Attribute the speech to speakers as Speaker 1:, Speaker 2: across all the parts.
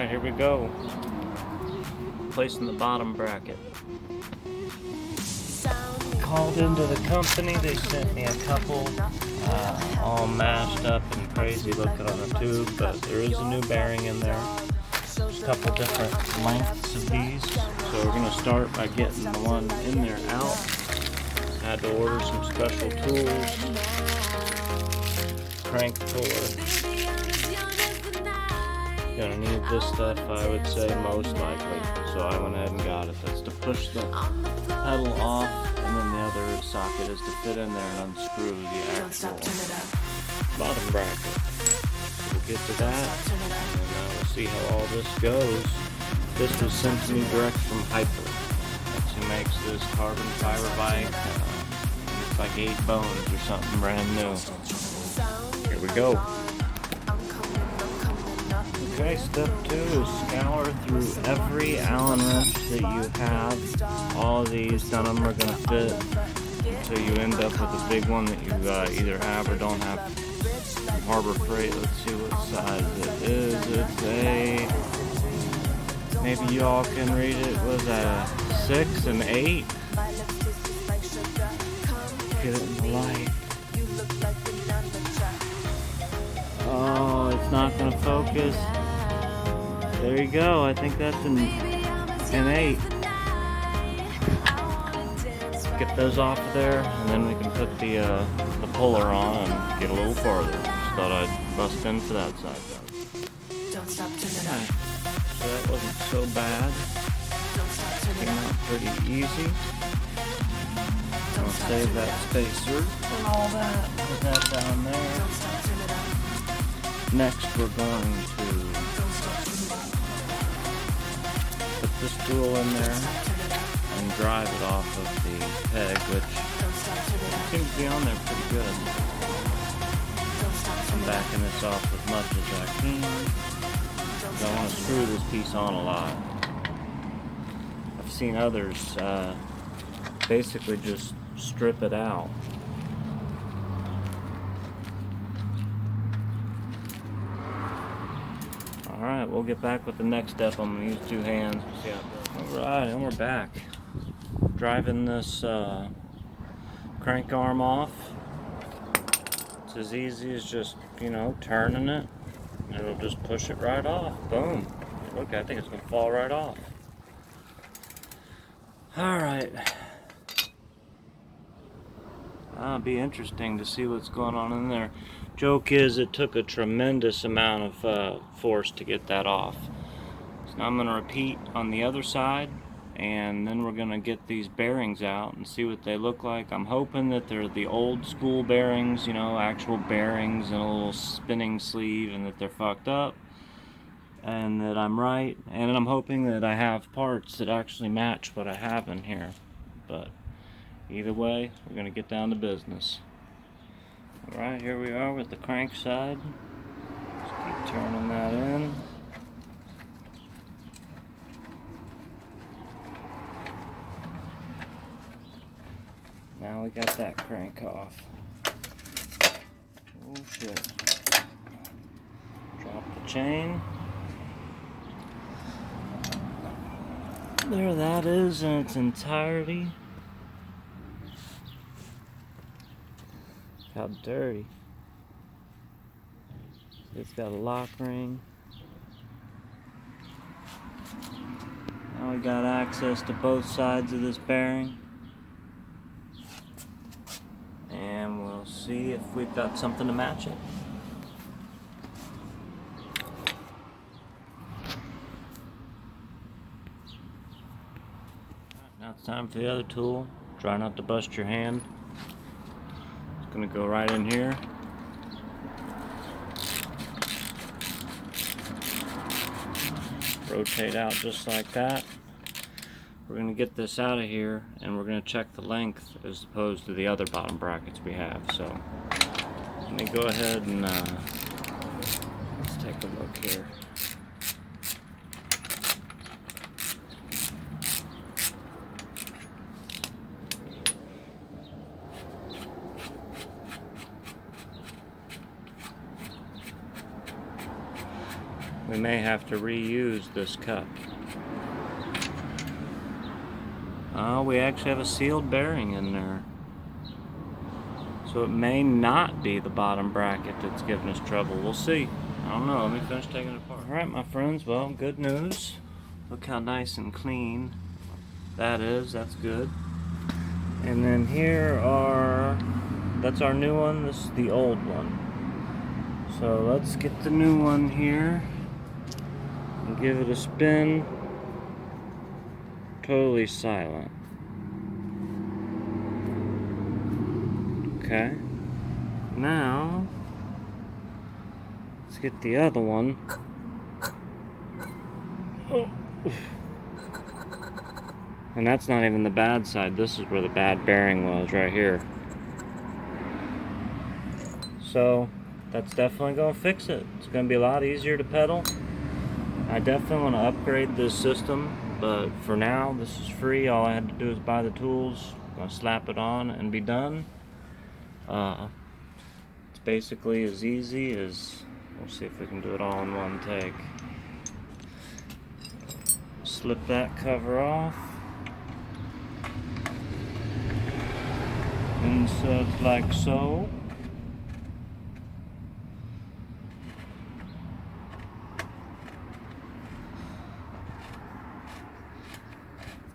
Speaker 1: Alright, here we go. Placing the bottom bracket. Called into the company, they sent me a couple all mashed up and crazy looking on the tube, but there is a new bearing in there. A couple different lengths of these. So we're going to start by getting the one in there out. Had to order some special tools. Crank puller. Gonna need this stuff, I would say, most likely. So I went ahead and got it. That's to push the pedal off, and then the other socket is to fit in there and unscrew the actual bottom bracket. So we'll get to that, and we'll see how all this goes. This was sent to me direct from Hyper. That's who makes this carbon fiber bike. It's like 8 bones or something brand new. Here we go. Okay, step 2 is scour through every Allen wrench that you have. All of these, none of them are going to fit until you end up with a big one that you either have or don't have. Harbor Freight, let's see what size it is. It's a, maybe you all can read it, was a 6 and 8. Get it in the light. Oh, it's not going to focus. There you go. I think that's an 8. Get those off of there, and then we can put the puller on and get a little farther. Just thought I'd bust in for that side though. Right. So that wasn't so bad. Came out pretty easy. I'll save that spacer and all that. Put that down there. Next, we're going to put this tool in there and drive it off of the peg, which seems to be on there pretty good. I'm backing this off as much as I can. I want to screw this piece on a lot. I've seen others basically just strip it out. Alright, we'll get back with the next step. I'm going to use 2 hands. Alright, and we're back. Driving this crank arm off. It's as easy as just, turning it. It'll just push it right off. Boom. Look, I think it's going to fall right off. Alright. That'll be interesting to see what's going on in there. Joke is, it took a tremendous amount of force to get that off. So now I'm going to repeat on the other side, and then we're going to get these bearings out and see what they look like. I'm hoping that they're the old school bearings, actual bearings and a little spinning sleeve, and that they're fucked up, and that I'm right. And I'm hoping that I have parts that actually match what I have in here. But either way, we're going to get down to business. Alright, here we are with the crank side. Just keep turning that in. Now we got that crank off. Oh shit. Drop the chain. There that is in its entirety. How dirty. It's got a lock ring. Now we got access to both sides of this bearing. And we'll see if we've got something to match it. Now it's time for the other tool. Try not to bust your hand. Gonna go right in here. Rotate out just like that. We're gonna get this out of here, and we're gonna check the length as opposed to the other bottom brackets we have. So let me go ahead and let's take a look here. we may have to reuse this cup. Oh, we actually have a sealed bearing in there. So it may not be the bottom bracket that's giving us trouble. We'll see. I don't know. Let me finish taking it apart. Alright, my friends. Well, good news. Look how nice and clean that is. That's good. And then here are... that's our new one. This is the old one. So let's get the new one here and give it a spin. Totally silent. Okay. Now, let's get the other one. Oh. And that's not even the bad side. This is where the bad bearing was, right here. So, that's definitely going to fix it. It's going to be a lot easier to pedal. I definitely want to upgrade this system, but for now, this is free. All I had to do is buy the tools, slap it on, and be done. It's basically as easy as, we'll see if we can do it all in one take. Slip that cover off. Insert like so.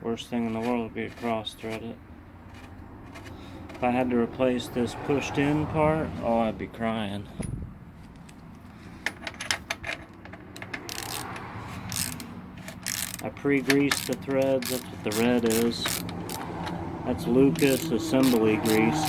Speaker 1: Worst thing in the world would be to cross-thread it. If I had to replace this pushed-in part, oh, I'd be crying. I pre-greased the threads. That's what the red is. That's Lucas assembly grease.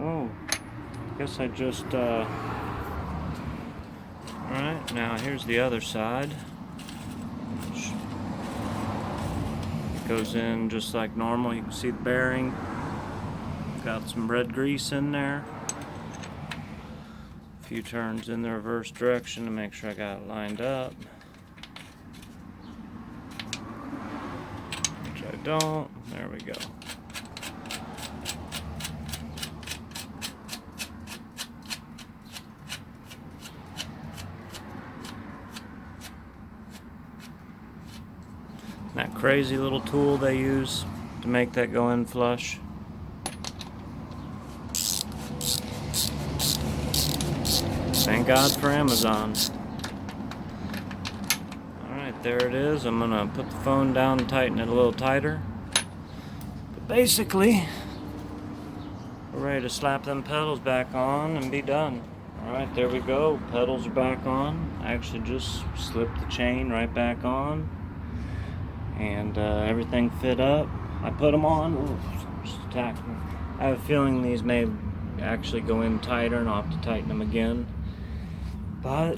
Speaker 1: Oh, guess I just, alright, now here's the other side. It goes in just like normal. You can see the bearing. Got some red grease in there. A few turns in the reverse direction to make sure I got it lined up. Which I don't. There we go. That crazy little tool they use to make that go in flush. Thank God for Amazon. Alright, there it is. I'm going to put the phone down and tighten it a little tighter. But basically, we're ready to slap them pedals back on and be done. Alright, there we go. Pedals are back on. I actually just slipped the chain right back on. And everything fit up. I put them on. Ooh, just attacked me. I have a feeling these may actually go in tighter and I'll have to tighten them again. But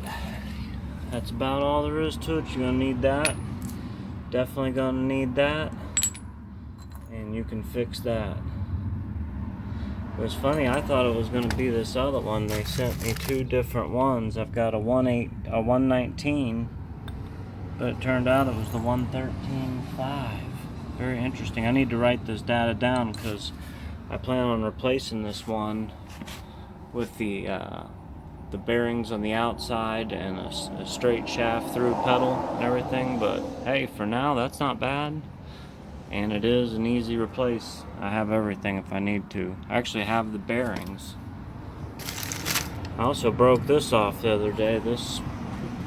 Speaker 1: that's about all there is to it. You're going to need that. Definitely going to need that. And you can fix that. It was funny, I thought it was going to be this other one. They sent me two different ones. I've got a 119. But it turned out it was the 113.5. Very interesting. I need to write this data down because I plan on replacing this one with the bearings on the outside and a straight shaft through pedal and everything. But hey, for now that's not bad. And it is an easy replace. I have everything if I need to. I actually have the bearings. I also broke this off the other day. This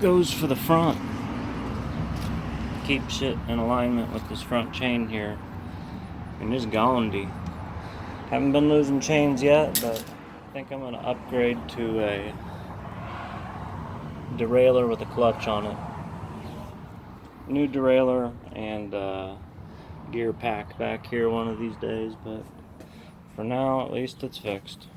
Speaker 1: goes for the front. Keeps it in alignment with this front chain here. And it's Gandhi. Haven't been losing chains yet, but I think I'm going to upgrade to a derailleur with a clutch on it. New derailleur and gear pack back here one of these days, but for now at least it's fixed.